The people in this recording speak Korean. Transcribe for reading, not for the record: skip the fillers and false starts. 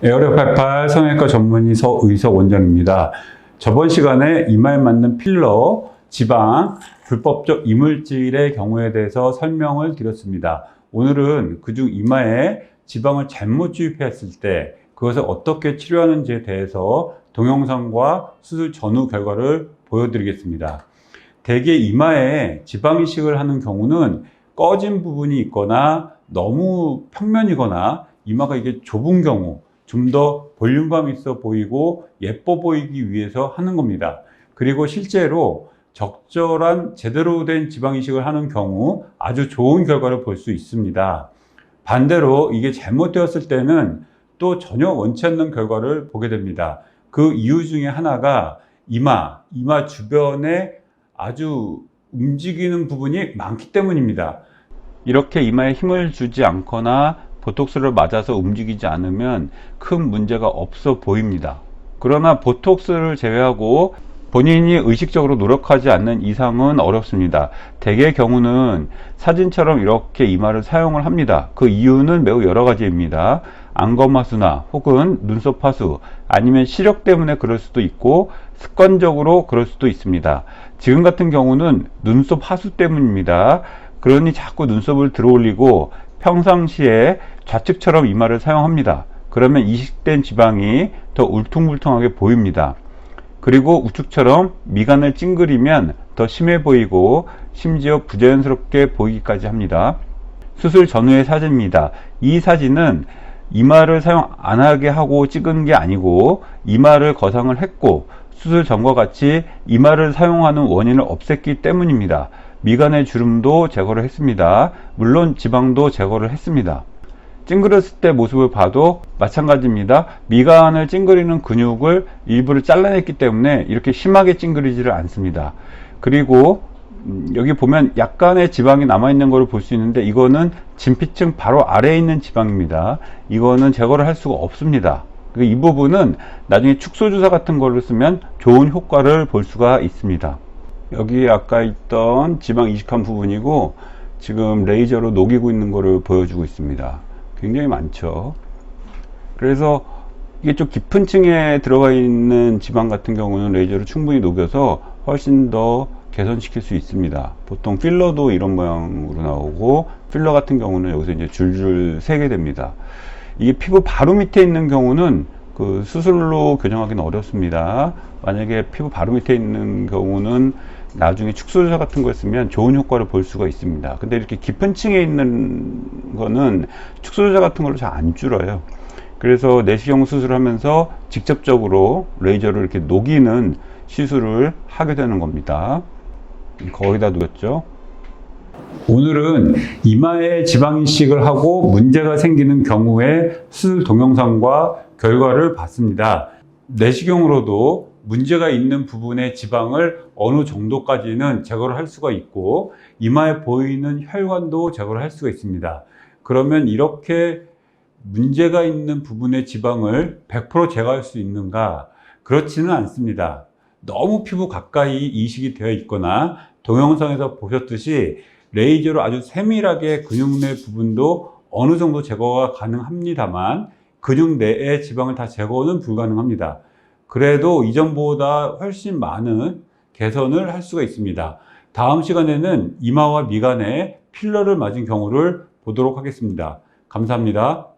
에어랩88 성형외과 전문의 서의석 원장입니다. 저번 시간에 이마에 맞는 필러, 지방, 불법적 이물질의 경우에 대해서 설명을 드렸습니다. 오늘은 그중 이마에 지방을 잘못 주입했을 때 그것을 어떻게 치료하는지에 대해서 동영상과 수술 전후 결과를 보여드리겠습니다. 대개 이마에 지방 이식을 하는 경우는 꺼진 부분이 있거나 너무 평면이거나 이마가 이게 좁은 경우, 좀 더 볼륨감 있어 보이고 예뻐 보이기 위해서 하는 겁니다. 그리고 실제로 적절한 제대로 된 지방 이식을 하는 경우 아주 좋은 결과를 볼 수 있습니다. 반대로 이게 잘못되었을 때는 또 전혀 원치 않는 결과를 보게 됩니다. 그 이유 중에 하나가 이마 주변에 아주 움직이는 부분이 많기 때문입니다. 이렇게 이마에 힘을 주지 않거나 보톡스를 맞아서 움직이지 않으면 큰 문제가 없어 보입니다. 그러나 보톡스를 제외하고 본인이 의식적으로 노력하지 않는 이상은 어렵습니다. 대개의 경우는 사진처럼 이렇게 이마를 사용을 합니다. 그 이유는 매우 여러 가지입니다. 안검하수나 혹은 눈썹 하수, 아니면 시력 때문에 그럴 수도 있고 습관적으로 그럴 수도 있습니다. 지금 같은 경우는 눈썹 하수 때문입니다. 그러니 자꾸 눈썹을 들어 올리고 평상시에 좌측처럼 이마를 사용합니다. 그러면 이식된 지방이 더 울퉁불퉁하게 보입니다. 그리고 우측처럼 미간을 찡그리면 더 심해 보이고 심지어 부자연스럽게 보이기까지 합니다. 수술 전후의 사진입니다. 이 사진은 이마를 사용 안 하게 하고 찍은 게 아니고 이마를 거상을 했고 수술 전과 같이 이마를 사용하는 원인을 없앴기 때문입니다. 미간의 주름도 제거를 했습니다. 물론 지방도 제거를 했습니다. 찡그렸을 때 모습을 봐도 마찬가지입니다. 미간을 찡그리는 근육을 일부를 잘라냈기 때문에 이렇게 심하게 찡그리지를 않습니다. 그리고 여기 보면 약간의 지방이 남아있는 것을 볼 수 있는데 이거는 진피층 바로 아래에 있는 지방입니다. 이거는 제거를 할 수가 없습니다. 이 부분은 나중에 축소주사 같은 거를 쓰면 좋은 효과를 볼 수가 있습니다. 여기 아까 있던 지방 이식한 부분이고 지금 레이저로 녹이고 있는 것을 보여주고 있습니다. 굉장히 많죠. 그래서 이게 좀 깊은 층에 들어가 있는 지방 같은 경우는 레이저로 충분히 녹여서 훨씬 더 개선시킬 수 있습니다. 보통 필러도 이런 모양으로 나오고 필러 같은 경우는 여기서 이제 줄줄 새게 됩니다. 이게 피부 바로 밑에 있는 경우는 그 수술로 교정하기는 어렵습니다. 만약에 피부 바로 밑에 있는 경우는 나중에 축소주사 같은 걸 쓰면 좋은 효과를 볼 수가 있습니다. 근데 이렇게 깊은 층에 있는 거는 축소주사 같은 걸로 잘 안 줄어요. 그래서 내시경 수술을 하면서 직접적으로 레이저를 이렇게 녹이는 시술을 하게 되는 겁니다. 거의 다 녹였죠. 오늘은 이마에 지방 이식을 하고 문제가 생기는 경우의 수술 동영상과 결과를 봤습니다. 내시경으로도 문제가 있는 부분의 지방을 어느 정도까지는 제거를 할 수가 있고 이마에 보이는 혈관도 제거를 할 수가 있습니다. 그러면 이렇게 문제가 있는 부분의 지방을 100% 제거할 수 있는가? 그렇지는 않습니다. 너무 피부 가까이 이식이 되어 있거나 동영상에서 보셨듯이 레이저로 아주 세밀하게 근육 내 부분도 어느 정도 제거가 가능합니다만 근육 내의 지방을 다 제거는 불가능합니다. 그래도 이전보다 훨씬 많은 개선을 할 수가 있습니다. 다음 시간에는 이마와 미간에 필러를 맞은 경우를 보도록 하겠습니다. 감사합니다.